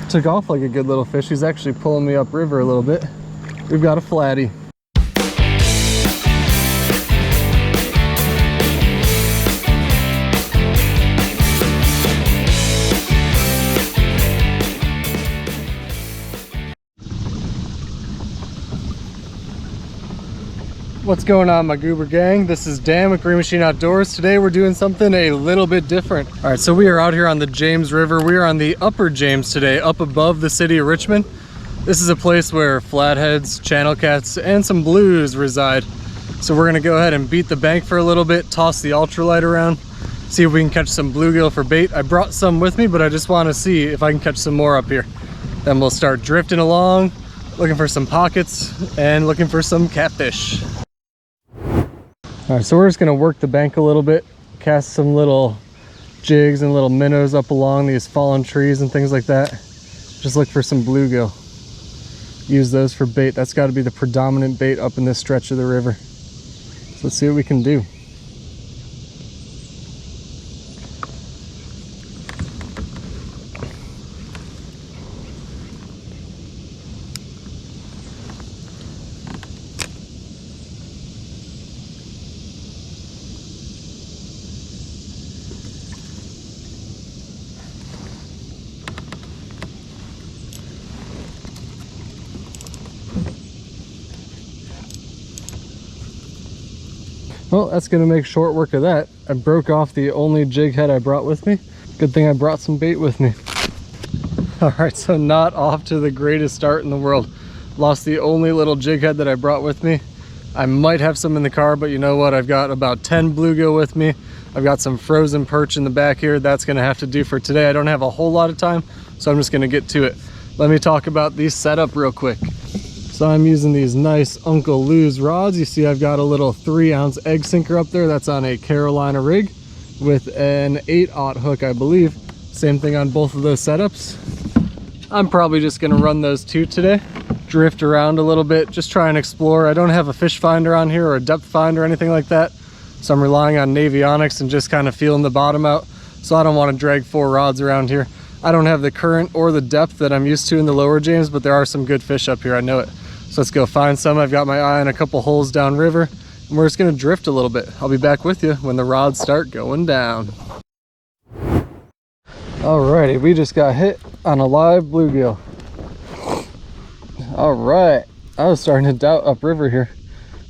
took off like a good little fish. He's actually pulling me upriver a little bit. We've got a flatty. What's going on, my Goober gang? This is Dan with Green Machine Outdoors. Today we're doing something a little bit different. All right, so we are out here on the James River. We are on the upper James today, up above the city of Richmond. This is a place where flatheads, channel cats, and some blues reside. So we're gonna go ahead and beat the bank for a little bit, toss the ultralight around, see if we can catch some bluegill for bait. I brought some with me, but I just wanna see if I can catch some more up here. Then we'll start drifting along, looking for some pockets, and looking for some catfish. All right, so we're just gonna work the bank a little bit, cast some little jigs and little minnows up along these fallen trees and things like that. Just look for some bluegill. Use those for bait. That's gotta be the predominant bait up in this stretch of the river. So let's see what we can do. Well, that's gonna make short work of that. I broke off the only jig head I brought with me. Good thing I brought some bait with me. All right, so not off to the greatest start in the world. Lost the only little jig head that I brought with me. I might have some in the car, but you know what? I've got about 10 bluegill with me. I've got some frozen perch in the back here. That's gonna have to do for today. I don't have a whole lot of time, so I'm just gonna get to it. Let me talk about these setup real quick. So I'm using these nice Uncle Lou's rods. You see I've got a little 3-ounce egg sinker up there. That's on a Carolina rig with an 8/0 hook, I believe. Same thing on both of those setups. I'm probably just gonna run those two today. Drift around a little bit, just try and explore. I don't have a fish finder on here or a depth finder or anything like that. So I'm relying on Navionics and just kind of feeling the bottom out. So I don't want to drag 4 rods around here. I don't have the current or the depth that I'm used to in the lower James, but there are some good fish up here, I know it. So let's go find some. I've got my eye on a couple holes downriver, and we're just gonna drift a little bit. I'll be back with you when the rods start going down. Alrighty, we just got hit on a live bluegill. All right, I was starting to doubt upriver here.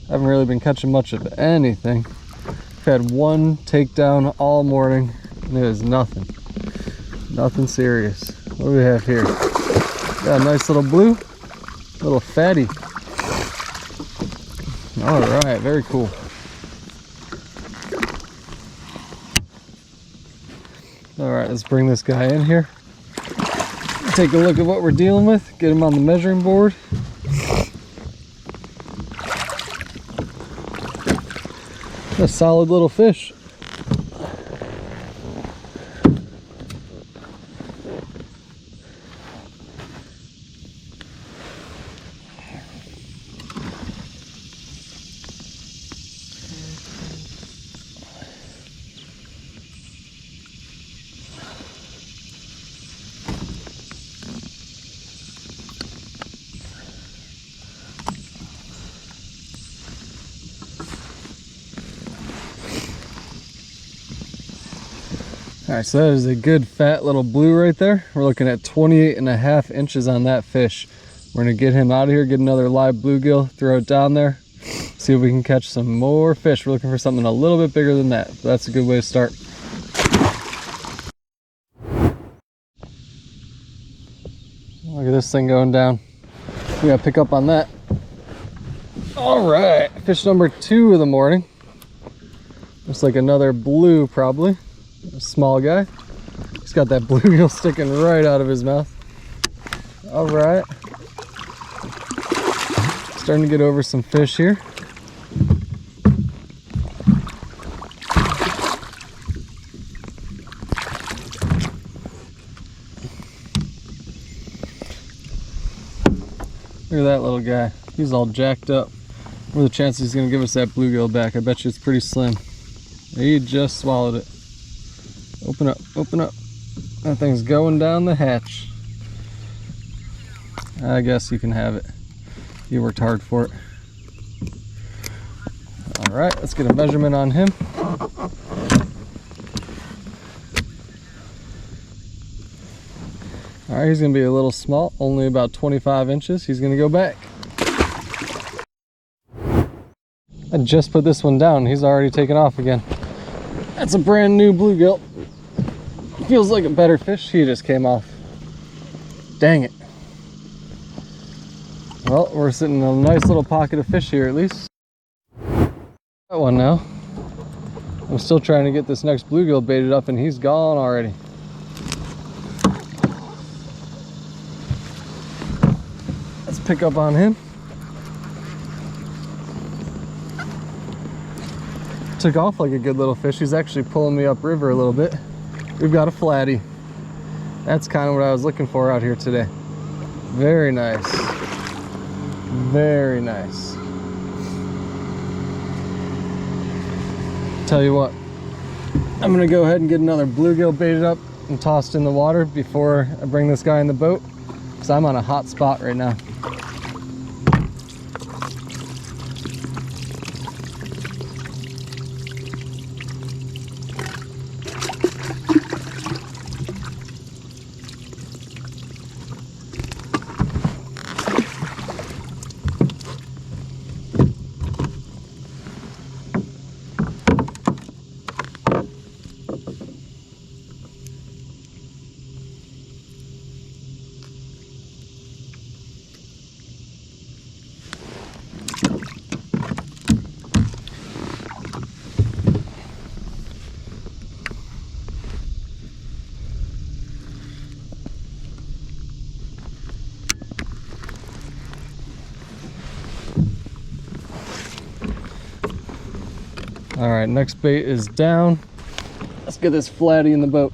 I haven't really been catching much of anything. I've had one takedown all morning, and it is nothing serious. What do we have here? Got a nice little blue. Little fatty. All right, very cool. All right, let's bring this guy in here. Take a look at what we're dealing with. Get him on the measuring board. A solid little fish. All right, so that is a good fat little blue right there. We're looking at 28.5 inches on that fish. We're gonna get him out of here, get another live bluegill, throw it down there, see if we can catch some more fish. We're looking for something a little bit bigger than that. That's a good way to start. Look at this thing going down. We gotta pick up on that. All right, fish number 2 of the morning. Looks like another blue probably. A small guy. He's got that bluegill sticking right out of his mouth. All right. Starting to get over some fish here. Look at that little guy. He's all jacked up. What are the chances he's gonna give us that bluegill back? I bet you it's pretty slim. He just swallowed it. Open up, open up. That thing's going down the hatch. I guess you can have it. You worked hard for it. All right, let's get a measurement on him. All right, he's gonna be a little small, only about 25 inches. He's gonna go back. I just put this one down. He's already taken off again. That's a brand new bluegill. Feels like a better fish. He just came off. Dang it. Well, we're sitting in a nice little pocket of fish here at least. That one now. I'm still trying to get this next bluegill baited up and he's gone already. Let's pick up on him. Took off like a good little fish. He's actually pulling me upriver a little bit. We've got a flatty. That's kind of what I was looking for out here today. Very nice. Very nice. Tell you what, I'm gonna go ahead and get another bluegill baited up and tossed in the water before I bring this guy in the boat, because I'm on a hot spot right now. All right, next bait is down. Let's get this flatty in the boat.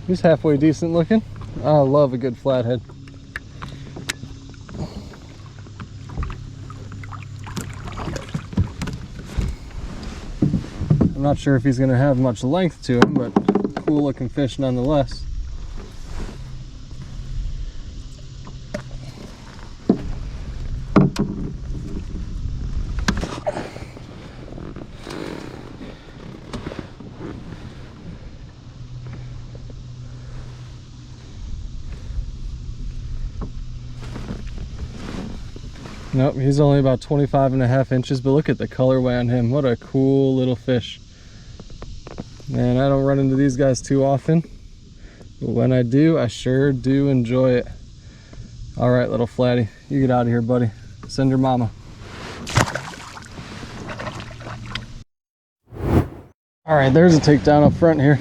He's halfway decent looking. I love a good flathead. I'm not sure if he's gonna have much length to him, but cool looking fish nonetheless. Nope, he's only about 25.5 inches, but look at the colorway on him. What a cool little fish. Man, I don't run into these guys too often, but when I do, I sure do enjoy it. All right, little flatty, you get out of here, buddy. Send your mama. All right, there's a takedown up front here.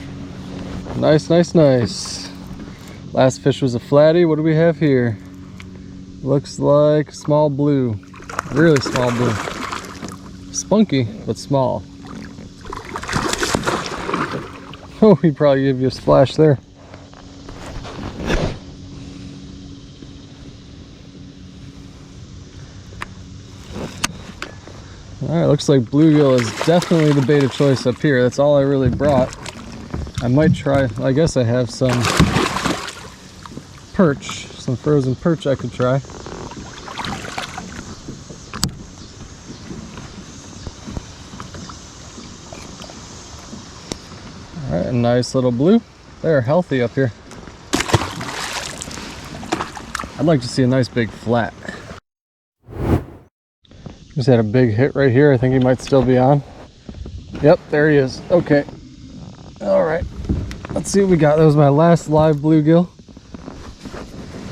Nice, nice, nice. Last fish was a flatty. What do we have here? Looks like small blue, really small blue. Spunky, but small. Oh, he probably gave you a splash there. All right, looks like bluegill is definitely the bait of choice up here. That's all I really brought. I might try, I guess I have some perch, some frozen perch I could try. All right, a nice little blue. They're healthy up here. I'd like to see a nice big flat. Just had a big hit right here. I think he might still be on. Yep, there he is. Okay. All right. Let's see what we got. That was my last live bluegill.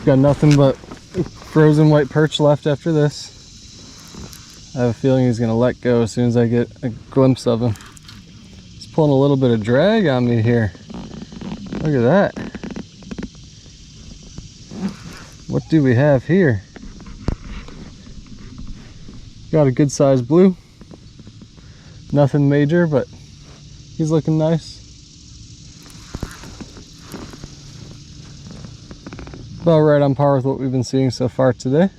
Got nothing but frozen white perch left after this. I have a feeling he's gonna let go as soon as I get a glimpse of him. He's pulling a little bit of drag on me here. Look at that. What do we have here? Got a good sized blue. Nothing major, but he's looking nice. About right on par with what we've been seeing so far today.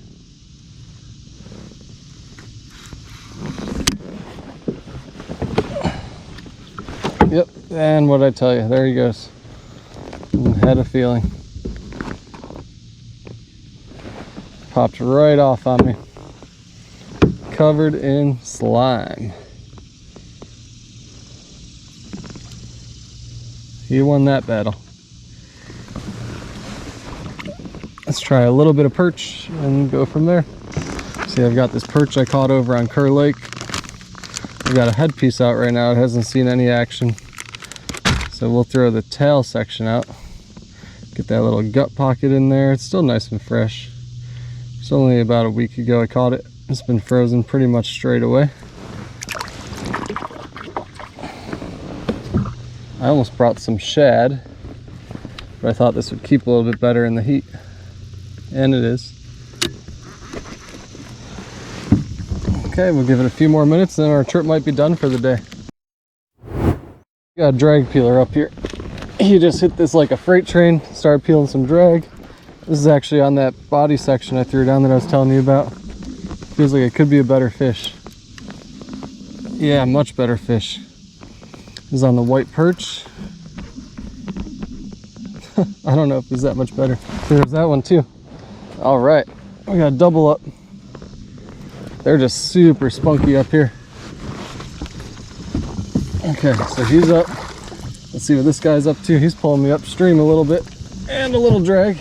Yep, and what'd I tell you? There he goes. Had a feeling. Popped right off on me. Covered in slime. He won that battle. Let's try a little bit of perch and go from there. See, I've got this perch I caught over on Kerr Lake. I've got a headpiece out right now. It hasn't seen any action. So we'll throw the tail section out. Get that little gut pocket in there. It's still nice and fresh. It's only about a week ago I caught it. It's been frozen pretty much straight away. I almost brought some shad, but I thought this would keep a little bit better in the heat. And it is. Okay, we'll give it a few more minutes and then our trip might be done for the day. Got a drag peeler up here. He just hit this like a freight train, started peeling some drag. This is actually on that body section I threw down that I was telling you about. Feels like it could be a better fish. Yeah, much better fish. This is on the white perch. I don't know if it's that much better. There's that one too. All right, we got a double up. They're just super spunky up here. Okay, so he's up. Let's see what this guy's up to. He's pulling me upstream a little bit and a little drag.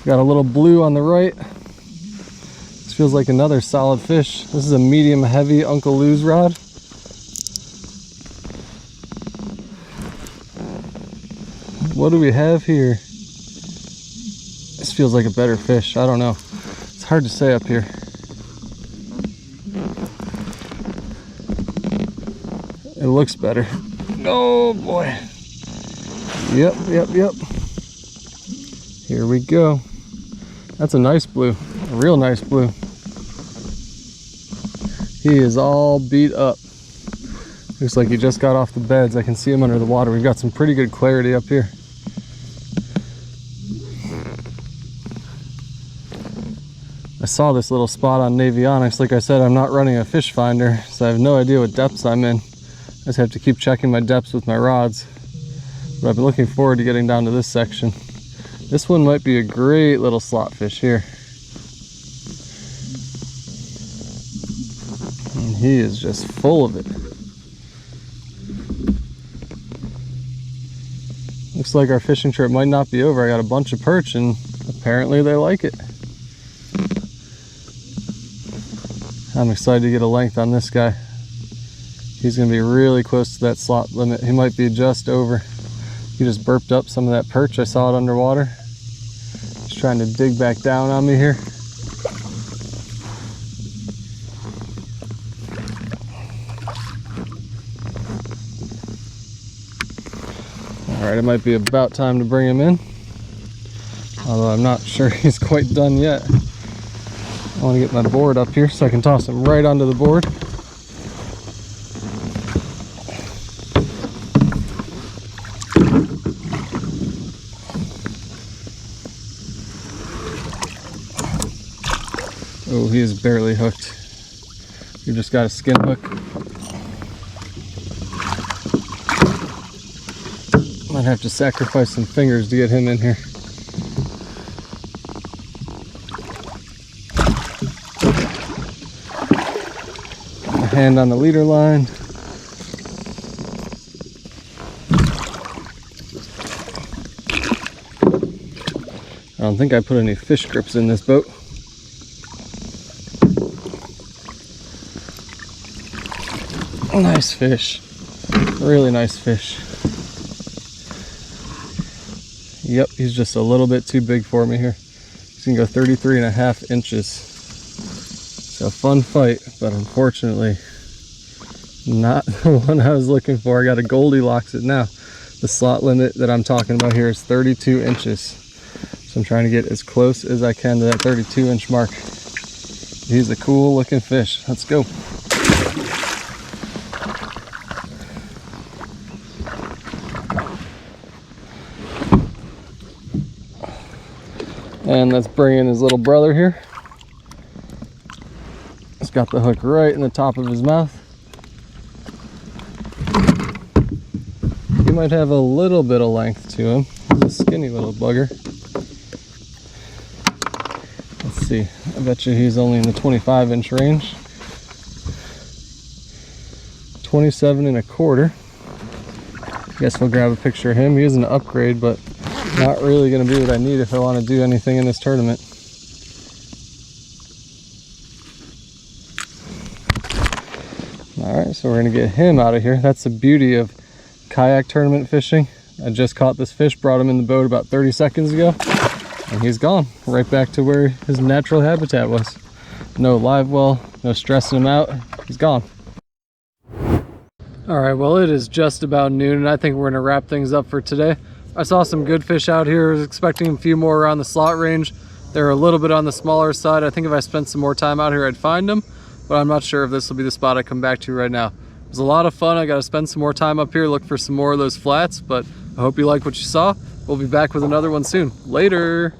Got a little blue on the right. This feels like another solid fish. This is a medium heavy Uncle Lou's rod. What do we have here? This feels like a better fish. I don't know. It's hard to say up here. It looks better. Oh boy. Yep. Here we go. That's a nice blue. A real nice blue. He is all beat up. Looks like he just got off the beds. I can see him under the water. We've got some pretty good clarity up here. I saw this little spot on Navionics. Like I said, I'm not running a fish finder, so I have no idea what depths I'm in. I just have to keep checking my depths with my rods. But I've been looking forward to getting down to this section. This one might be a great little slot fish here. And he is just full of it. Looks like our fishing trip might not be over. I got a bunch of perch and apparently they like it. I'm excited to get a length on this guy. He's gonna be really close to that slot limit. He might be just over. He just burped up some of that perch. I saw it underwater. He's trying to dig back down on me here. All right, it might be about time to bring him in. Although I'm not sure he's quite done yet. I want to get my board up here so I can toss him right onto the board. Oh, he is barely hooked. You just got a skin hook. Might have to sacrifice some fingers to get him in here. Hand on the leader line. I don't think I put any fish grips in this boat. Nice fish. Really nice fish. Yep, he's just a little bit too big for me here. He's gonna go 33.5 inches. It's a fun fight, but unfortunately not the one I was looking for. I got a Goldilocks it now. The slot limit that I'm talking about here is 32 inches. So I'm trying to get as close as I can to that 32-inch mark. He's a cool looking fish. Let's go. And let's bring in his little brother here. He's got the hook right in the top of his mouth. He might have a little bit of length to him. He's a skinny little bugger. Let's see, I bet you he's only in the 25-inch range. 27 1/4. Guess we'll grab a picture of him. He is an upgrade, but not really going to be what I need if I want to do anything in this tournament. Alright, so we're going to get him out of here. That's the beauty of kayak tournament fishing. I just caught this fish, brought him in the boat about 30 seconds ago, and he's gone. Right back to where his natural habitat was. No live well, no stressing him out. He's gone. Alright, well it is just about noon, and I think we're going to wrap things up for today. I saw some good fish out here. I was expecting a few more around the slot range. They're a little bit on the smaller side. I think if I spent some more time out here, I'd find them, but I'm not sure if this will be the spot I come back to right now. It was a lot of fun. I got to spend some more time up here, look for some more of those flats, but I hope you like what you saw. We'll be back with another one soon. Later!